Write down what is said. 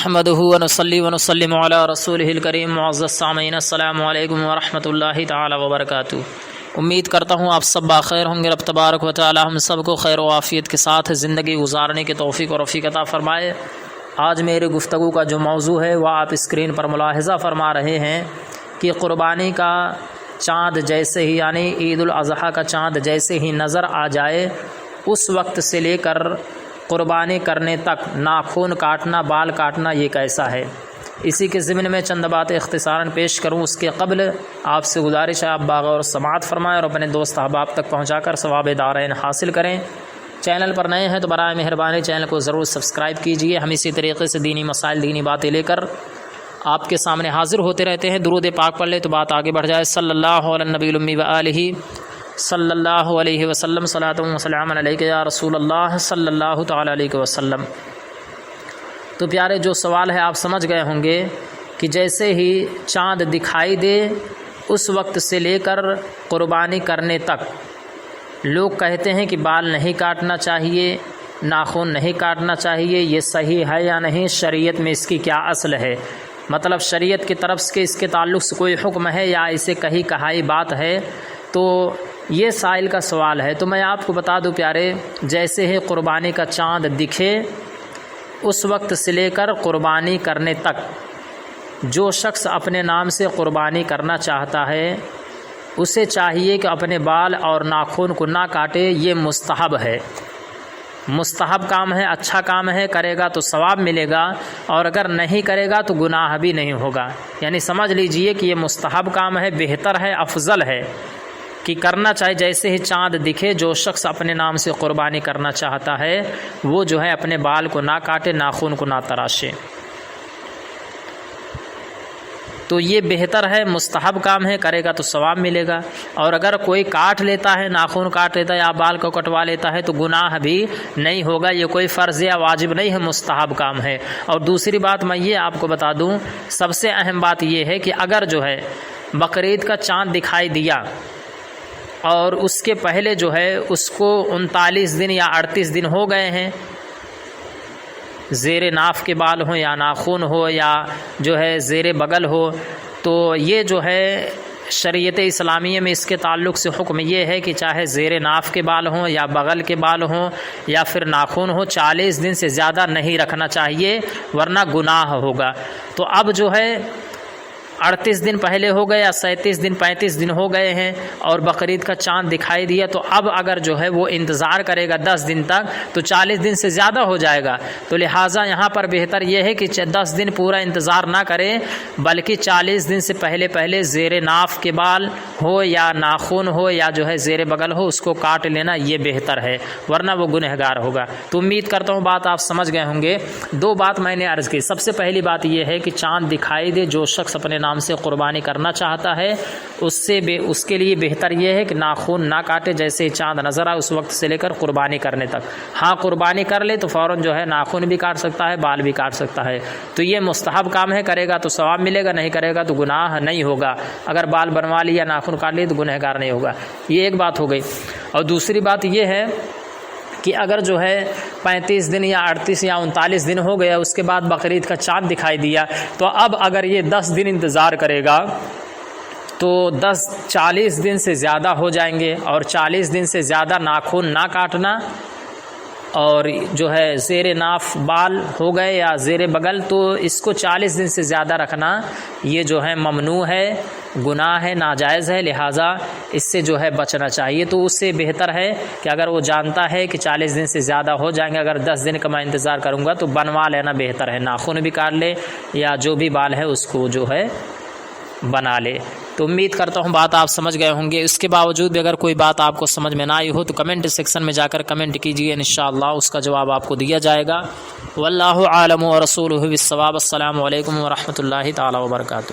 نحمده ونصلي ونسلم على رسوله الکریم۔ معزز سامعین، السلام علیکم ورحمۃ اللہ تعالی وبرکاتہ۔ امید کرتا ہوں آپ سب بخیر ہوں گے۔ رب تبارک و تعالی ہم سب کو خیر و عافیت کے ساتھ زندگی گزارنے کی توفیق اور رفیق عطا فرمائے۔ آج میری گفتگو کا جو موضوع ہے وہ آپ اسکرین پر ملاحظہ فرما رہے ہیں کہ قربانی کا چاند جیسے ہی، یعنی عید الاضحیٰ کا چاند جیسے ہی نظر آ جائے، اس وقت سے لے کر قربانی کرنے تک ناخن کاٹنا، بال کاٹنا، یہ کیسا ہے؟ اسی کے ضمن میں چند باتیں اختصاراً پیش کروں۔ اس کے قبل آپ سے گزارش ہے آپ باغور سماعت فرمائیں اور اپنے دوست احباب تک پہنچا کر ثواب دارین حاصل کریں۔ چینل پر نئے ہیں تو برائے مہربانی چینل کو ضرور سبسکرائب کیجئے۔ ہم اسی طریقے سے دینی مسائل، دینی باتیں لے کر آپ کے سامنے حاضر ہوتے رہتے ہیں۔ درود پاک پڑھ لے تو بات آگے بڑھ جائے۔ صلی اللہ علی النبی الامی و آلہ صلی اللہ علیہ وسلم، صلاۃ و سلام علیک یا رسول اللہ صلی اللہ تعالی علیہ وسلم۔ تو پیارے، جو سوال ہے آپ سمجھ گئے ہوں گے کہ جیسے ہی چاند دکھائی دے اس وقت سے لے کر قربانی کرنے تک لوگ کہتے ہیں کہ بال نہیں کاٹنا چاہیے، ناخن نہیں کاٹنا چاہیے، یہ صحیح ہے یا نہیں؟ شریعت میں اس کی کیا اصل ہے؟ مطلب شریعت کی طرف سے اس کے تعلق سے کوئی حکم ہے یا اسے کہیں کہائی بات ہے؟ تو یہ سائل کا سوال ہے۔ تو میں آپ کو بتا دوں پیارے، جیسے ہی قربانی کا چاند دکھے اس وقت سے لے کر قربانی کرنے تک جو شخص اپنے نام سے قربانی کرنا چاہتا ہے اسے چاہیے کہ اپنے بال اور ناخن کو نہ کاٹے۔ یہ مستحب ہے، مستحب کام ہے، اچھا کام ہے، کرے گا تو ثواب ملے گا، اور اگر نہیں کرے گا تو گناہ بھی نہیں ہوگا۔ یعنی سمجھ لیجئے کہ یہ مستحب کام ہے، بہتر ہے، افضل ہے کہ کرنا چاہیے۔ جیسے ہی چاند دکھے جو شخص اپنے نام سے قربانی کرنا چاہتا ہے وہ جو ہے اپنے بال کو نہ کاٹے، ناخن کو نہ تراشے۔ تو یہ بہتر ہے، مستحب کام ہے، کرے گا تو ثواب ملے گا۔ اور اگر کوئی کاٹ لیتا ہے، ناخن کاٹ لیتا ہے یا بال کو کٹوا لیتا ہے تو گناہ بھی نہیں ہوگا۔ یہ کوئی فرض یا واجب نہیں ہے، مستحب کام ہے۔ اور دوسری بات میں یہ آپ کو بتا دوں، سب سے اہم بات یہ ہے کہ اگر جو ہے بقرعید کا چاند دکھائی دیا اور اس کے پہلے جو ہے اس کو 39 دن یا 38 دن ہو گئے ہیں، زیر ناف کے بال ہوں یا ناخن ہو یا جو ہے زیر بغل ہو، تو یہ جو ہے شریعت اسلامیہ میں اس کے تعلق سے حکم یہ ہے کہ چاہے زیر ناف کے بال ہوں یا بغل کے بال ہوں یا پھر ناخن ہو، 40 دن سے زیادہ نہیں رکھنا چاہیے ورنہ گناہ ہوگا۔ تو اب جو ہے 38 دن پہلے ہو گئے یا 37 دن 35 دن ہو گئے ہیں اور بقرعید کا چاند دکھائی دیا، تو اب اگر جو ہے وہ انتظار کرے گا 10 دن تک تو 40 دن سے زیادہ ہو جائے گا۔ تو لہٰذا یہاں پر بہتر یہ ہے کہ 10 دن پورا انتظار نہ کرے، بلکہ 40 دن سے پہلے زیر ناف کے بال ہو یا ناخن ہو یا جو ہے زیر بغل ہو اس کو کاٹ لینا، یہ بہتر ہے، ورنہ وہ گنہگار ہوگا۔ تو امید کرتا ہوں بات آپ سمجھ گئے ہوں گے۔ دو بات میں نے عرض کی۔ سب سے پہلی بات یہ ہے کہ چاند دکھائی دے، جو شخص اپنے نام سے قربانی کرنا چاہتا ہے اس کے لیے بہتر یہ ہے کہ ناخن نہ کاٹے۔ جیسے ہی چاند نظر آئے اس وقت سے لے کر قربانی کرنے تک، ہاں قربانی کر لے تو فوراً جو ہے ناخن بھی کاٹ سکتا ہے، بال بھی کاٹ سکتا ہے۔ تو یہ مستحب کام ہے، کرے گا تو ثواب ملے گا، نہیں کرے گا تو گناہ نہیں ہوگا۔ اگر بال بنوا لیا، ناخن کاٹ لیے تو گنہگار نہیں ہوگا۔ یہ ایک بات ہو گئی۔ اور دوسری بات یہ ہے کہ اگر جو ہے 35 دن یا 38 یا 39 دن ہو گیا، اس کے بعد بقرعید کا چاند دکھائی دیا، تو اب اگر یہ 10 دن انتظار کرے گا تو 40 دن سے زیادہ ہو جائیں گے، اور 40 دن سے زیادہ ناخن نہ کاٹنا اور جو ہے زیر ناف بال ہو گئے یا زیر بغل، تو اس کو 40 دن سے زیادہ رکھنا یہ جو ہے ممنوع ہے، گناہ ہے، ناجائز ہے، لہٰذا اس سے جو ہے بچنا چاہیے۔ تو اس سے بہتر ہے کہ اگر وہ جانتا ہے کہ 40 دن سے زیادہ ہو جائیں گے، اگر 10 دن کا میں انتظار کروں گا تو بنوا لینا بہتر ہے، ناخن بھی کاٹ لے یا جو بھی بال ہے اس کو جو ہے بنا لے۔ تو امید کرتا ہوں بات آپ سمجھ گئے ہوں گے۔ اس کے باوجود بھی اگر کوئی بات آپ کو سمجھ میں نہ آئی ہو تو کمنٹ سیکشن میں جا کر کمنٹ کیجیے، انشاءاللہ اس کا جواب آپ کو دیا جائے گا۔ واللہ عالم ورسولہ بالصواب۔ السلام علیکم ورحمۃ اللہ تعالی وبرکاتہ۔